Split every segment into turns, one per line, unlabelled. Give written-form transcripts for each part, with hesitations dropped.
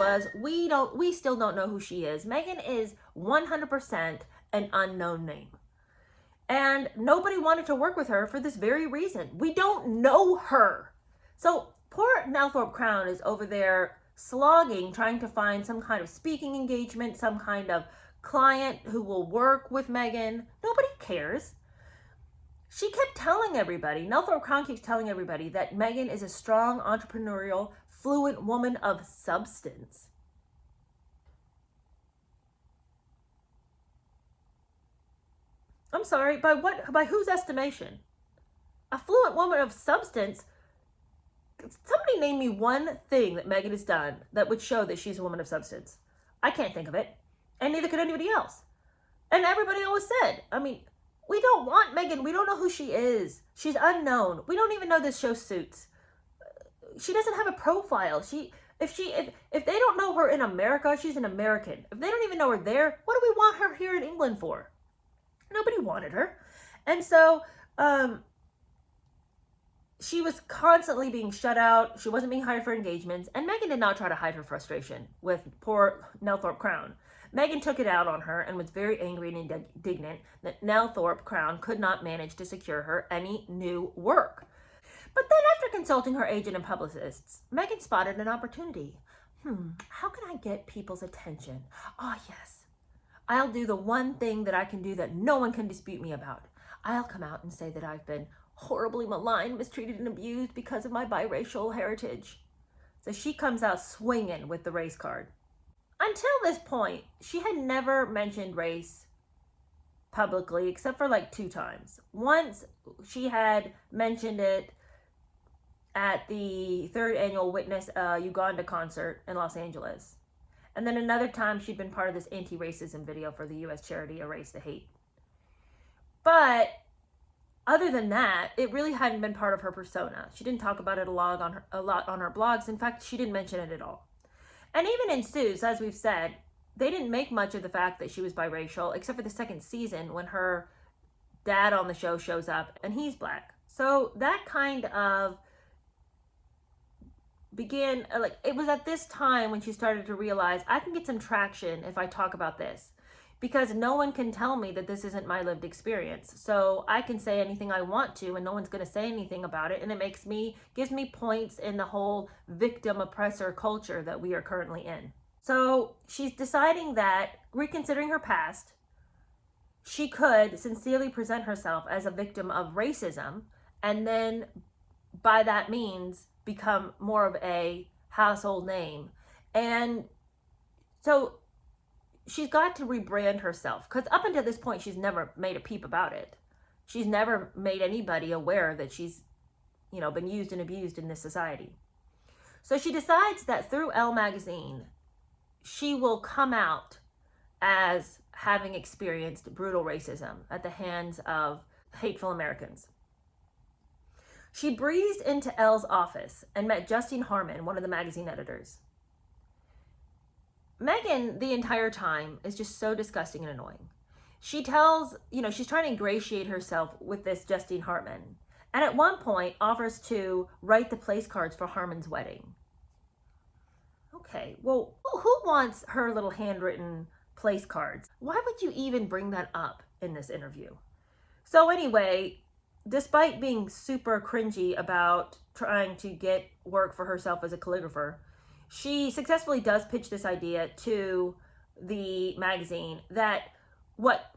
was, we still don't know who she is. Meghan is 100% an unknown name. And nobody wanted to work with her for this very reason. We don't know her. So poor Nelthorpe Crown is over there slogging, trying to find some kind of speaking engagement, some kind of client who will work with Meghan. Nobody cares. She kept telling everybody, Nelthorpe Crown keeps telling everybody that Meghan is a strong, entrepreneurial, fluent woman of substance. I'm sorry, by whose estimation? A fluent woman of substance? Somebody name me one thing that Meghan has done that would show that she's a woman of substance. I can't think of it, and neither could anybody else. And everybody always said, I mean, we don't want Meghan. We don't know who she is. She's unknown. We don't even know this show Suits. She doesn't have a profile. If they don't know her in America, she's an American. If they don't even know her there, what do we want her here in England for? Nobody wanted her. And so she was constantly being shut out. She wasn't being hired for engagements. And Meghan did not try to hide her frustration with poor Nelthorpe Crown. Meghan took it out on her and was very angry and indignant that Nelthorpe Crown could not manage to secure her any new work. But then after consulting her agent and publicists, Meghan spotted an opportunity. How can I get people's attention? Oh, yes. I'll do the one thing that I can do that no one can dispute me about. I'll come out and say that I've been horribly maligned, mistreated, and abused because of my biracial heritage. So she comes out swinging with the race card. Until this point, she had never mentioned race publicly, except for like 2 times. Once she had mentioned it at the 3rd annual Witness Uganda concert in Los Angeles. And then another time she'd been part of this anti-racism video for the U.S. charity Erase the Hate. But other than that, it really hadn't been part of her persona. She didn't talk about it a lot on her blogs. In fact, she didn't mention it at all. And even in Suits, as we've said, they didn't make much of the fact that she was biracial, except for the 2nd season when her dad on the show shows up and he's black. So that kind of began, like, it was at this time when she started to realize, I can get some traction if I talk about this, because no one can tell me that this isn't my lived experience. So I can say anything I want to and no one's going to say anything about it, and it gives me points in the whole victim oppressor culture that we are currently in. So she's deciding that, reconsidering her past, she could sincerely present herself as a victim of racism, and then by that means become more of a household name. And so she's got to rebrand herself, because up until this point, she's never made a peep about it. She's never made anybody aware that she's, been used and abused in this society. So she decides that through Elle magazine, she will come out as having experienced brutal racism at the hands of hateful Americans. She breezed into Elle's office and met Justine Harmon, one of the magazine editors. Meghan, the entire time, is just so disgusting and annoying. She tells, she's trying to ingratiate herself with this Justine Harmon. And at one point offers to write the place cards for Harmon's wedding. Okay, well, who wants her little handwritten place cards? Why would you even bring that up in this interview? So anyway, despite being super cringy about trying to get work for herself as a calligrapher, she successfully does pitch this idea to the magazine that what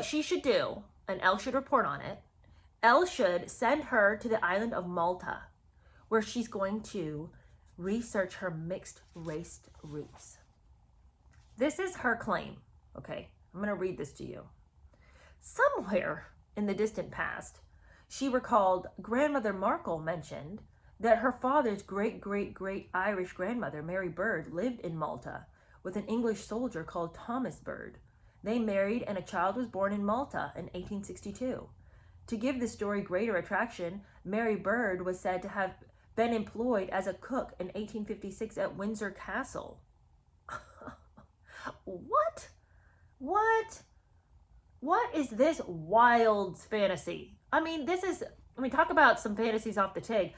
she should do, and Elle should report on it, Elle should send her to the island of Malta, where she's going to research her mixed race roots. This is her claim, okay? I'm going to read this to you. Somewhere in the distant past, she recalled Grandmother Markle mentioned that her father's great-great-great Irish grandmother, Mary Bird, lived in Malta with an English soldier called Thomas Bird. They married and a child was born in Malta in 1862. To give the story greater attraction, Mary Bird was said to have been employed as a cook in 1856 at Windsor Castle. What? What is this wild fantasy? Talk about some fantasies off the tag.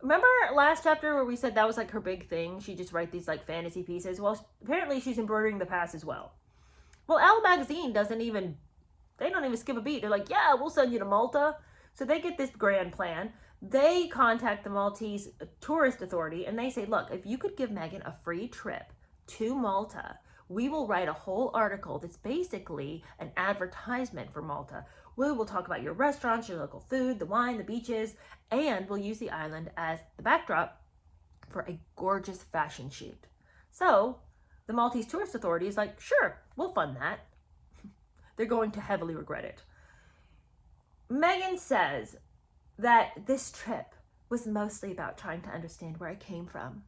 Remember last chapter where we said that was like her big thing? She just write these like fantasy pieces. Well, apparently she's embroidering the past as well. Well, Elle magazine they don't even skip a beat. They're like, yeah, we'll send you to Malta. So they get this grand plan. They contact the Maltese Tourist Authority and they say, look, if you could give Meghan a free trip to Malta, we will write a whole article that's basically an advertisement for Malta. We will talk about your restaurants, your local food, the wine, the beaches, and we'll use the island as the backdrop for a gorgeous fashion shoot. So the Maltese Tourist Authority is like, sure, we'll fund that. They're going to heavily regret it. Meghan says that this trip was mostly about trying to understand where I came from,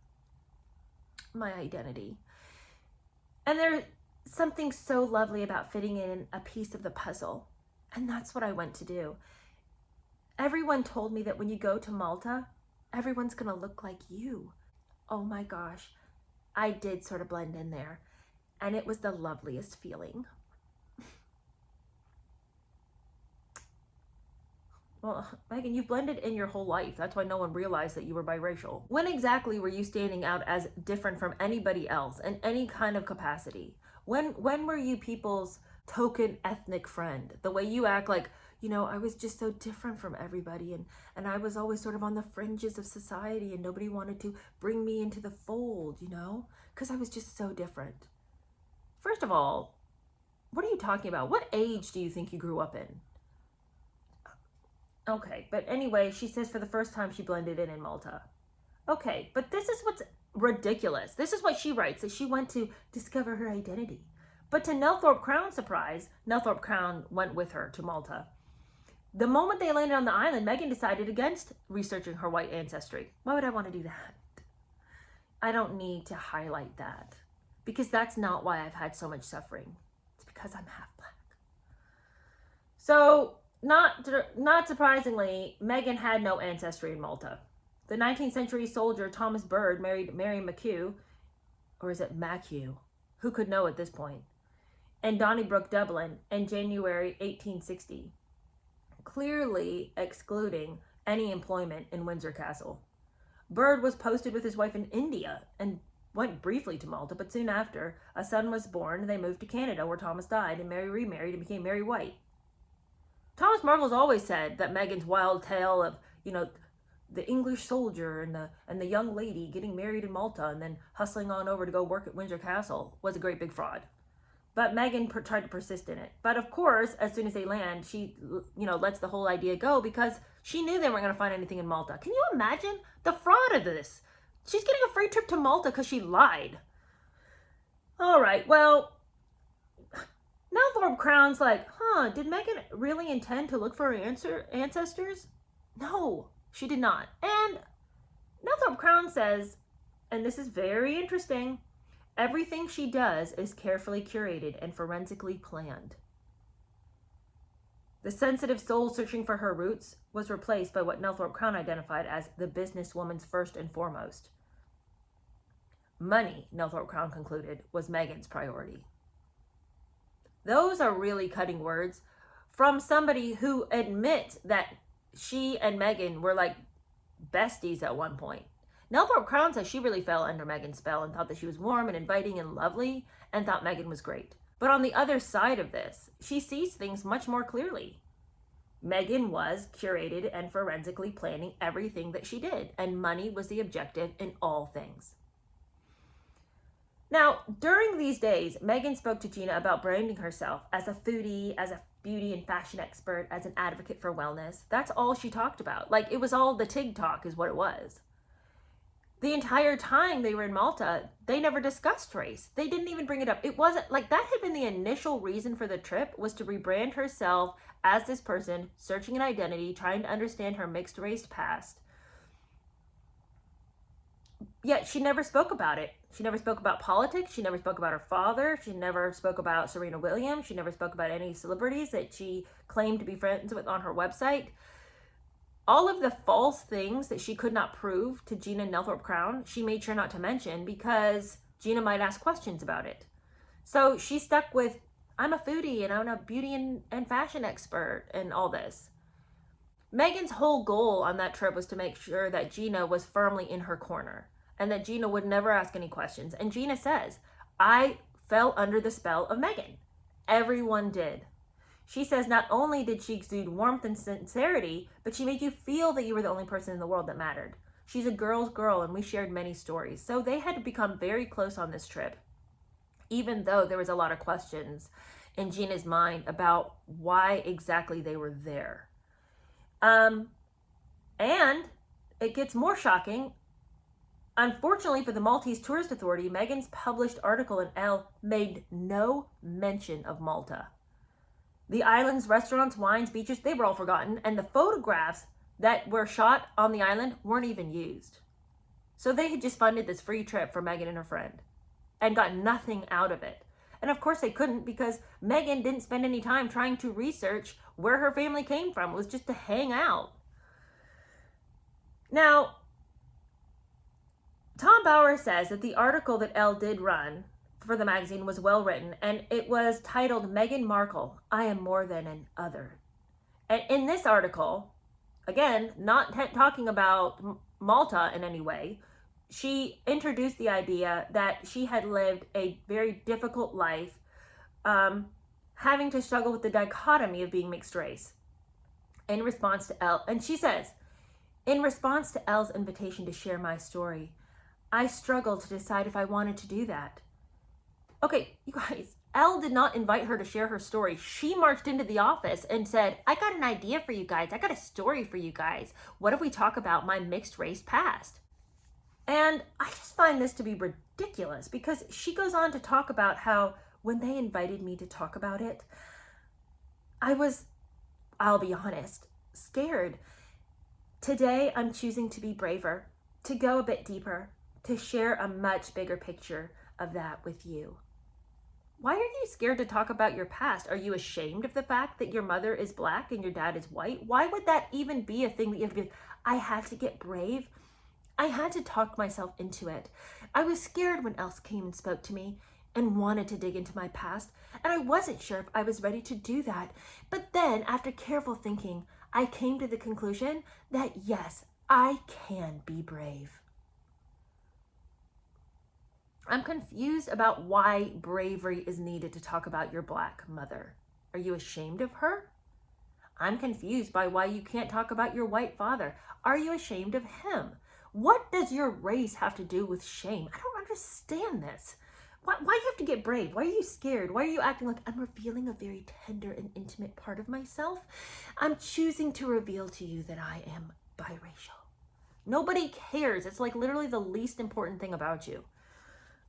my identity. And there's something so lovely about fitting in a piece of the puzzle. And that's what I went to do. Everyone told me that when you go to Malta, everyone's gonna look like you. Oh my gosh, I did sort of blend in there. And it was the loveliest feeling. Well, Meghan, you've blended in your whole life. That's why no one realized that you were biracial. When exactly were you standing out as different from anybody else in any kind of capacity? When were you people's token ethnic friend? The way you act like, I was just so different from everybody and I was always sort of on the fringes of society and nobody wanted to bring me into the fold, because I was just so different. First of all, what are you talking about? What age do you think you grew up in? Okay, but anyway, she says for the first time she blended in Malta. Okay, but this is what's ridiculous. This is what she writes, that she went to discover her identity. But to Nelthorpe Crown's surprise, Nelthorpe Crown went with her to Malta. The moment they landed on the island, Meghan decided against researching her white ancestry. Why would I want to do that? I don't need to highlight that because that's not why I've had so much suffering. It's because I'm half black. So, not surprisingly, Meghan had no ancestry in Malta. The 19th century soldier Thomas Bird married Mary McHugh, or is it Machew? Who could know at this point? In Donnybrook, Dublin, in January 1860, clearly excluding any employment in Windsor Castle. Bird was posted with his wife in India and went briefly to Malta, but soon after, a son was born. They moved to Canada, where Thomas died, and Mary remarried and became Mary White. Thomas Marvel's always said that Meghan's wild tale of, the English soldier and the young lady getting married in Malta and then hustling on over to go work at Windsor Castle was a great big fraud. But Meghan tried to persist in it. But of course, as soon as they land, she, lets the whole idea go because she knew they weren't going to find anything in Malta. Can you imagine the fraud of this? She's getting a free trip to Malta because she lied. All right, well, Nelthorpe Crown's like, did Meghan really intend to look for her ancestors? No, she did not. And Nelthorpe Crown says, and this is very interesting, everything she does is carefully curated and forensically planned. The sensitive soul searching for her roots was replaced by what Nelthorpe Crown identified as the businesswoman's first and foremost. Money, Nelthorpe Crown concluded, was Meghan's priority. Those are really cutting words from somebody who admits that she and Meghan were like besties at one point. Nelthorpe Crown says she really fell under Meghan's spell and thought that she was warm and inviting and lovely and thought Meghan was great. But on the other side of this, she sees things much more clearly. Meghan was curated and forensically planning everything that she did, and money was the objective in all things. Now, during these days, Meghan spoke to Gina about branding herself as a foodie, as a beauty and fashion expert, as an advocate for wellness. That's all she talked about. Like, it was all the TIG talk is what it was. The entire time they were in Malta, they never discussed race. They didn't even bring it up. It wasn't like that had been the initial reason for the trip, was to rebrand herself as this person searching an identity, trying to understand her mixed race past. Yet she never spoke about it. She never spoke about politics. She never spoke about her father. She never spoke about Serena Williams. She never spoke about any celebrities that she claimed to be friends with on her website. All of the false things that she could not prove to Gina and Nelthorpe Crown, she made sure not to mention because Gina might ask questions about it. So she stuck with, I'm a foodie and I'm a beauty and fashion expert and all this. Meghan's whole goal on that trip was to make sure that Gina was firmly in her corner and that Gina would never ask any questions. And Gina says, I fell under the spell of Meghan. Everyone did. She says not only did she exude warmth and sincerity, but she made you feel that you were the only person in the world that mattered. She's a girl's girl, and we shared many stories. So they had to become very close on this trip, even though there was a lot of questions in Gina's mind about why exactly they were there. And it gets more shocking. Unfortunately for the Maltese Tourist Authority, Meghan's published article in Elle made no mention of Malta. The island's restaurants, wines, beaches, they were all forgotten, and the photographs that were shot on the island weren't even used. So they had just funded this free trip for Meghan and her friend and got nothing out of it. And of course they couldn't, because Meghan didn't spend any time trying to research where her family came from. It was just to hang out. Now, Tom Bauer says that the article that Elle did run for the magazine was well written, and it was titled Meghan Markle, I Am More Than an Other. And in this article, again, not talking about Malta in any way, she introduced the idea that she had lived a very difficult life, having to struggle with the dichotomy of being mixed race in response to Elle. And she says, in response to Elle's invitation to share my story, I struggled to decide if I wanted to do that. Okay, you guys, Elle did not invite her to share her story. She marched into the office and said, I got an idea for you guys. I got a story for you guys. What if we talk about my mixed race past? And I just find this to be ridiculous, because she goes on to talk about how when they invited me to talk about it, I was, I'll be honest, scared. Today, I'm choosing to be braver, to go a bit deeper, to share a much bigger picture of that with you. Why are you scared to talk about your past? Are you ashamed of the fact that your mother is Black and your dad is white? Why would that even be a thing that you have to be? I had to get brave. I had to talk myself into it. I was scared when Elle came and spoke to me and wanted to dig into my past, and I wasn't sure if I was ready to do that. But then, after careful thinking, I came to the conclusion that yes, I can be brave. I'm confused about why bravery is needed to talk about your Black mother. Are you ashamed of her? I'm confused by why you can't talk about your white father. Are you ashamed of him? What does your race have to do with shame? I don't understand this. Why do you have to get brave? Why are you scared? Why are you acting like I'm revealing a very tender and intimate part of myself? I'm choosing to reveal to you that I am biracial. Nobody cares. It's like literally the least important thing about you.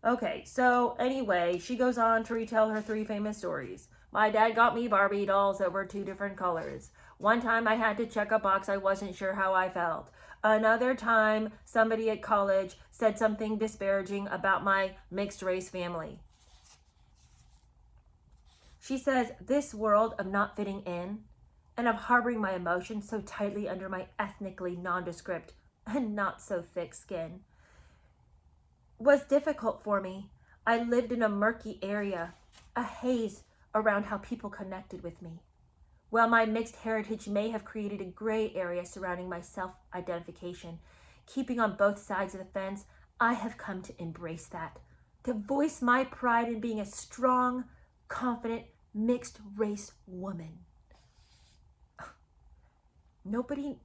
Okay, so anyway, she goes on to retell her 3 famous stories. My dad got me Barbie dolls that were 2 different colors. One time I had to check a box I wasn't sure how I felt. Another time, somebody at college said something disparaging about my mixed race family. She says, this world of not fitting in and of harboring my emotions so tightly under my ethnically nondescript and not so thick skin was difficult for me. I lived in a murky area, a haze around how people connected with me. While my mixed heritage may have created a gray area surrounding my self-identification, keeping on both sides of the fence, I have come to embrace that, to voice my pride in being a strong, confident, mixed race woman. Nobody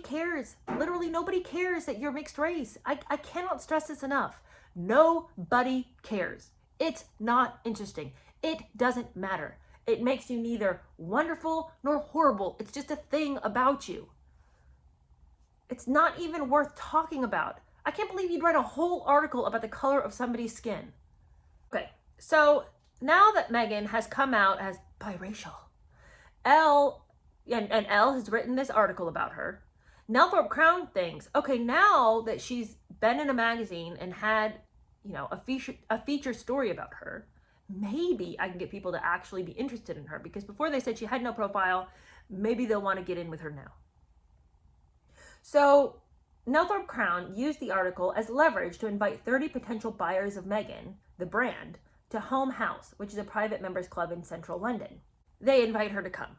cares. Literally nobody cares that you're mixed race. I cannot stress this enough. Nobody cares. It's not interesting. It doesn't matter. It makes you neither wonderful nor horrible. It's just a thing about you. It's not even worth talking about. I can't believe you'd write a whole article about the color of somebody's skin. Okay, so now that Meghan has come out as biracial, Elle has written this article about her. Nelthorpe Crown thinks, okay, now that she's been in a magazine and had, a feature story about her, maybe I can get people to actually be interested in her, because before they said she had no profile, maybe they'll want to get in with her now. So Nelthorpe Crown used the article as leverage to invite 30 potential buyers of Meghan, the brand, to Home House, which is a private members club in central London. They invite her to come.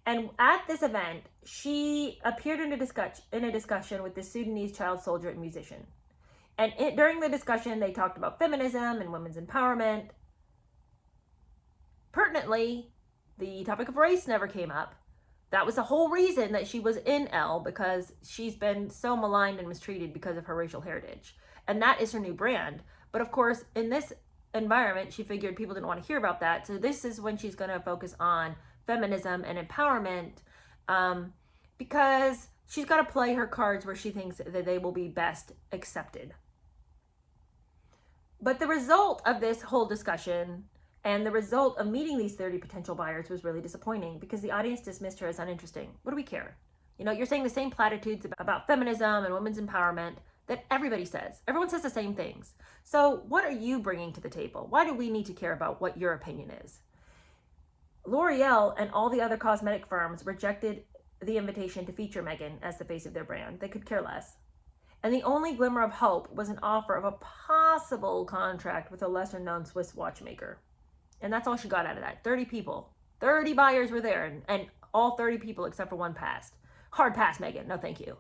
And at this event, she appeared in a discussion with this Sudanese child soldier and musician. And during the discussion, they talked about feminism and women's empowerment. Pertinently, the topic of race never came up. That was the whole reason that she was in Elle, because she's been so maligned and mistreated because of her racial heritage. And that is her new brand. But of course, in this environment, she figured people didn't want to hear about that. So this is when she's going to focus on feminism and empowerment, because she's got to play her cards where she thinks that they will be best accepted. But the result of this whole discussion and the result of meeting these 30 potential buyers was really disappointing, because the audience dismissed her as uninteresting. What do we care? You know, you're saying the same platitudes about feminism and women's empowerment that everybody says. Everyone says the same things. So what are you bringing to the table? Why do we need to care about what your opinion is? L'Oreal and all the other cosmetic firms rejected the invitation to feature Meghan as the face of their brand. They could care less. And the only glimmer of hope was an offer of a possible contract with a lesser-known Swiss watchmaker. And that's all she got out of that. 30 people. 30 buyers were there, and all 30 people except for one passed. Hard pass, Meghan. No, thank you.